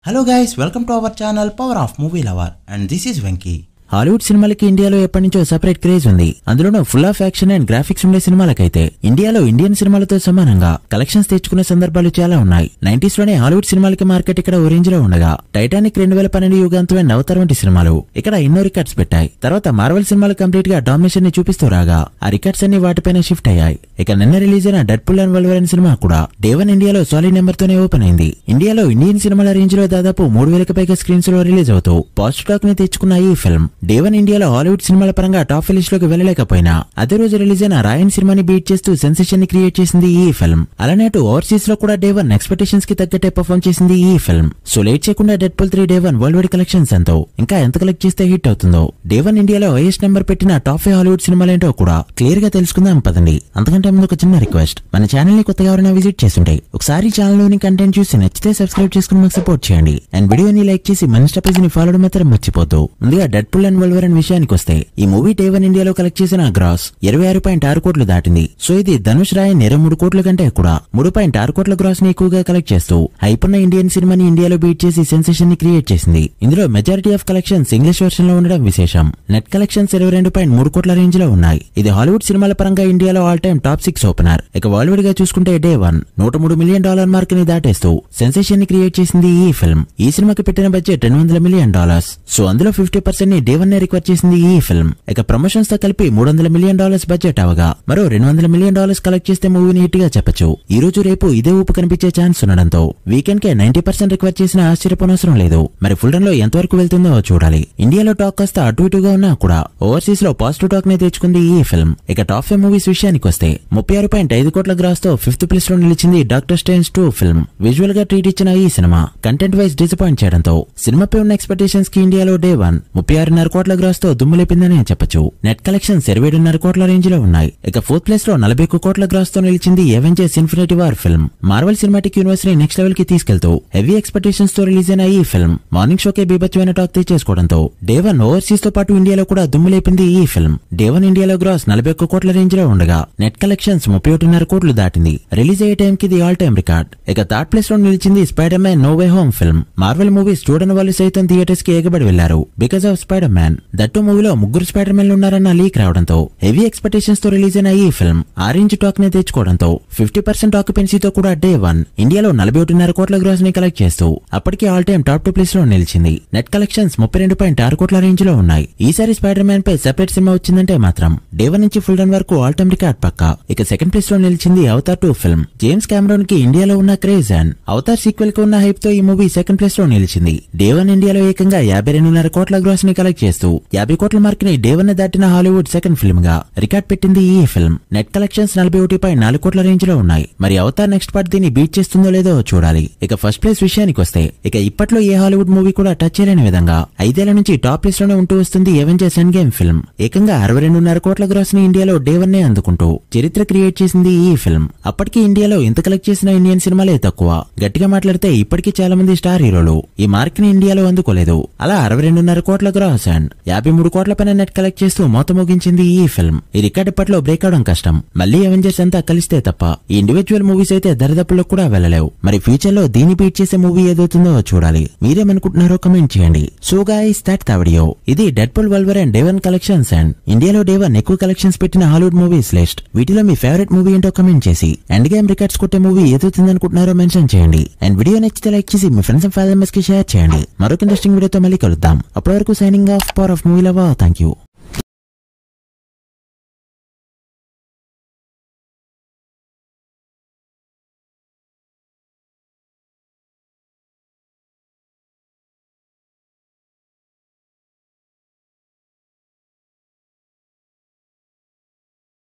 Hello guys, welcome to our channel Power of Movie Lover, and this is Venky. Hollywood సినిమాలకి ఇండియాలో ఎప్పటి నుంచో separate craze ఉంది. అందులోనూ full of action and graphics ఉండే సినిమాలకైతే ఇండియాలో ఇండియన్ సినిమాలతో సమానంగా కలెక్షన్స్ తెచ్చుకునే సందర్భాలు చాలా ఉన్నాయి. 90s లోనే హాలీవుడ్ సినిమాలకి మార్కెట్ ఇక్కడ ఓ రేంజ్ లో ఉండగా టైటానిక్ 2012 యుగాంతం అండ్ అవతార్ వంటి సినిమాలు ఇక్కడ ఎన్నో రికార్డ్స్ పెట్టాయి. తర్వాత మార్వెల్ సినిమాలు కంప్లీట్ గా డామినేషన్ ని చూపిస్తూ రాగా ఆ రికార్డ్స్ అన్ని వాటిపైన షిఫ్ట్ అయ్యాయి. ఇక నిన్న రిలీజ్ అయిన డెడ్పూల్ అండ్ వల్వరిన్ సినిమా కూడా డే 1 ఇండియాలో సాలిడ్ నెంబర్ తోనే ఓపెన్ అయింది. ఇండియాలో ఇండియన్ సినిమాల రేంజ్ లో దాదాపు 3000కి పైగా స్క్రీన్స్ లో రిలీజ్ అవుతూ పాజిటివ్ టాక్ ని తెచ్చుకున్న ఈ ఫిల్మ్ డే 1 ఇండియాలో హాలీవుడ్ సినిమాల పరంగా టాప్ లిస్ట్ లోకి వెళ్ళలేకపోయినా అదే రోజు రిలీజ్ అయిన రాయన్ సినిమాని బీట్ చేస్తూ సెన్సేషన్ ని క్రియేట్ చేసింది ఈ ఫిల్మ్. అలానే అటు ఓవర్సీస్ లో కూడా డే 1 ఎక్స్పెక్టేషన్స్ కి తగ్గట్టే పర్ఫార్మ్ చేసింది ఈ ఫిల్మ్. సో లేట్ చేయకుండా Deadpool 3 day 1 world wide collections ఎంతో ఇంకా ఎంత కలెక్ట్ చేస్తే హిట్ అవుతుందో డే 1 ఇండియాలో హైయెస్ట్ నెంబర్ పెట్టిన టాప్ 5 హాలీవుడ్ సినిమాలేంటో కూడా క్లియర్ గా తెలుసుకుందాం పదండి. అంతకంటే ముందు ఒక చిన్న రిక్వెస్ట్, మన ఛానల్ ని కొత్తగా ఎవరైనా విజిట్ చేస్తుంటే ఒకసారి ఛానల్ లోని కంటెంట్ చూసి నచ్చితే సబ్స్క్రైబ్ చేసుకుని మాకు సపోర్ట్ చేయండి. అండ్ వీడియోని లైక్ చేసి మన ఇన్స్టా పేజ్ ని ఫాలో అవడం మాత్రం మర్చిపోద్దు. ముందుగా డెడ్పూల్ అండ్ వల్వరిన్ విషయానికి వస్తే ఈ మూవీ డే 1 ఇండియాలో కలెక్ట్ చేసిన గ్రాస్ 26.6 కోట్లు దాటింది. సో ఇది ధనుష్ రాయన్ 23 కోట్ల కంటే కూడా 3.6 కోట్ల గ్రాస్ ని ఎక్కువగా కలెక్ట్ చేస్తూ హైప్ ఉన్న ఇండియన్ సినిమాని ఇండియాలో బీట్ చేసి సెన్సేషన్ ని క్రియేట్ చేసింది. ఇందులో majority of collections English version లో ఉండడం విశేషం. నెట్ కలెక్షన్స్ 22.3 కోట్ల రేంజ్ లో ఉన్నాయి. ఇది హాలీవుడ్ సినిమాల పరంగా ఇండియాలో ఆల్ టైమ్ టాప్ 6 ఓపెనర్. ఇక వరల్డ్ వైడ్ గా చూసుకుంటే డే 1 $103 మిలియన్ మార్క్ ని దాటేస్తూ సెన్సేషన్ ని క్రియేట్ చేసింది ఈ ఫిల్మ్. ఈ సినిమాకి పెట్టిన బడ్జెట్ $200 మిలియన్. సో అందులో 50% ని డే 1 నే రిక్వైర్ చేసింది ఈ ఫిల్మ్. ఇక ప్రమోషన్స్ తో కలిపి $300 మిలియన్ బడ్జెట్ అవగా మరో $200 మిలియన్ కలెక్ట్ చేస్తే మూవీని హిట్ గా చెప్పొచ్చు. ఈ రోజు రేపు ఇదే ఊపు కనిపించే ఛాన్స్ ఉండడంతో వీకెండ్ కే 90% రిక్వైర్ చేసిన ఆశ్చర్యపోనవసరం లేదు. మరి ఫుల్ రన్ లో ఎంతవరకు వెళ్తుందో చూడాలి. ఇండియాలో టాక్ కాస్త అటు ఇటుగా ఉన్నా కూడా ఓవర్సీస్ లో పాజిటివ్ టాక్ నే తెచ్చుకుంది ఈ ఫిల్మ్. ఇక టాప్ 5 మూవీస్ విషయానికి వస్తే 36.5 కోట్ల గ్రాస్ తో 5th ప్లేస్ లో నిలిచింది డాక్టర్ స్ట్రేంజ్ 2 ఫిల్మ్. విజువల్ గా ట్రీట్ ఇచ్చిన ఈ సినిమా కంటెంట్ వైజ్ డిసప్పాయింట్ చేయడంతో సినిమాపై ఉన్న ఎక్స్పెక్టేషన్స్ కి ఇండియాలో డే 1 36.5 కోట్ల గ్రాస్ తో దుమ్ము లేపిందని చెప్పొచ్చు. నెట్ కలెక్షన్స్ 27.5 కోట్ల రేంజ్ లో ఉన్నాయి. ఇక 4th ప్లేస్ లో 41 కోట్ల గ్రాస్ తో నిలిచింది Avengers infinity war film. Marvel cinematic universe ని నెక్స్ట్ లెవెల్ కి తీసుకెళ్తూ హెవీ ఎక్స్పెక్టేషన్స్ తో రిలీజ్ అయిన ఈ ఫిల్మ్ మార్నింగ్ షోకే బీభత్సమైన టాక్ తెచ్చేసుకోవడంతో డే 1 ఓవర్సీస్ తో పాటు ఇండియాలో కూడా దుమ్ము లేపింది ఈ ఫిల్మ్. డే 1 ఇండియాలో గ్రాస్ 41 కోట్ల రేంజ్ లో ఉండగా నెట్ కలెక్షన్స్ 31.5 కోట్లు దాటింది. రిలీజ్ అయ్యే టైం కి ఇది ఆల్ టైమ్ రికార్డ్. ఇక 3rd ప్లేస్ లో నిలిచింది Spider Man no way home film. Marvel movies చూడని వాళ్ళు సైతం థియేటర్స్ కి ఎగబడి వెళ్లారు because of Spider Man. That మూవీలో 3 స్పైడర్ మ్యాన్లు ఉన్నారన్న లీక్ రావడంతో హెవీ ఎక్స్పెక్టేషన్స్ తో రిలీజ్ అయిన ఈ ఫిల్మ్ ఆరెంజ్ టాక్ ని తెచ్చుకోవడంతో 50% ఆక్యుపెన్సీతో కూడా డే 1 ఇండియాలో 41.5 కోట్ల గ్రాస్ ని కలెక్ట్ చేస్తూ అప్పటికే ఆల్ టైమ్ టాప్ 2 ప్లేస్ లో నిలిచింది. నెట్ కలెక్షన్స్ 32.6 కోట్ల రేంజ్ లో ఉన్నాయి. ఈసారి స్పైడర్ మ్యాన్ పై సెపరేట్ సినిమా వచ్చిందంటే మాత్రం డే 1 నుంచి ఫుల్ రన్ వరకు ఆల్ టైమ్ రికార్డ్ పక్కా. ఇక 2nd ప్లేస్ లో నిలిచింది అవతార్ 2 ఫిల్మ్. జేమ్స్ కెమెరాన్ కి ఇండియాలో ఉన్న క్రేజ్ అండ్ అవతార్ సీక్వెల్ కి ఉన్న హైప్ తో ఈ మూవీ 2nd ప్లేస్ లో నిలిచింది. డే 1 ఇండియాలో ఏకంగా 52.5 కోట్ల గ్రాస్ ని కలెక్ట్ చేస్తూ 50 కోట్ల మార్క్ ని డే 1 దాటిన హాలీవుడ్ 2nd ఫిల్మ్ గా రికార్డ్ పెట్టింది ఈ ఫిల్మ్. నెట్ కలెక్షన్స్ 41.4 కోట్ల రేంజ్ లో ఉన్నాయి. మరి అవతార్ నెక్స్ట్ పార్ట్ దీన్ని బీట్ చేస్తుందో లేదో చూడాలి. ఇక 1st ప్లేస్ విషయానికి వస్తే ఇక ఇప్పట్లో ఏ హాలీవుడ్ మూవీ కూడా టచ్ చేయలేని విధంగా 5 ఏళ్ల నుంచి టాప్ ప్లేస్ లోనే ఉంటూ వస్తుంది అవెంజర్స్ ఎండ్ గేమ్ ఫిల్మ్. ఏకంగా 62.5 కోట్ల గ్రాస్ ని ఇండియాలో డే 1 నే అందుకుంటూ చరిత్ర క్రియేట్ చేసింది ఈ ఫిల్మ్. అప్పటికి ఇండియాలో ఇంత కలెక్ట్ చేసిన ఇండియన్ సినిమాలే తక్కువ. గట్టిగా మాట్లాడితే ఇప్పటికీ చాలా మంది స్టార్ హీరోలు ఈ మార్క్ ని ఇండియాలో అందుకోలేదు. అలా 62.5 కోట్ల గ్రాస్ అండ్ 53 కోట్ల పైన నెట్ కలెక్ట్ చేస్తూ మోత మోగించింది ఈ ఫిల్మ్. ఈ రికార్డ్ ఇప్పట్లో బ్రేక్ అవడం కష్టం. మళ్ళీ అవెంజర్స్ అంతా కలిస్తే తప్ప ఈ ఇండివిజువల్ మూవీస్ అయితే దరిదాపుల్లో కూడా వెళ్ళలేవు. మరి ఫ్యూచర్ లో దీన్ని బీట్ చేసే మూవీ ఏదవుతుందో చూడాలి. మీరేమనుకుంటున్నారో కమెంట్ చేయండి. So guys that's the video. ఇది Deadpool Wolverine day 1 collections and ఇండియాలో డే 1 ఎక్కువ కలెక్షన్స్ పెట్టిన హాలీవుడ్ మూవీస్ లిస్ట్. వీటిలో మీ ఫేవరెట్ మూవీ ఏంటో కమెంట్ చేసి ఎండ్ గేమ్ రికార్డ్స్ కొట్టే మూవీ ఏదవుతుంది అనుకుంటున్నారో మెన్షన్ చేయండి. అండ్ వీడియో నచ్చితే లైక్ చేసి మీ ఫ్రెండ్స్ అండ్ ఫ్యామిలీ మెంబర్స్ కి షేర్ చేయండి. మరొక ఇంట్రెస్టింగ్ వీడియోతో మళ్ళీ కలుద్దాం. అప్పటి వరకు signing off power of movie lover. Thank you.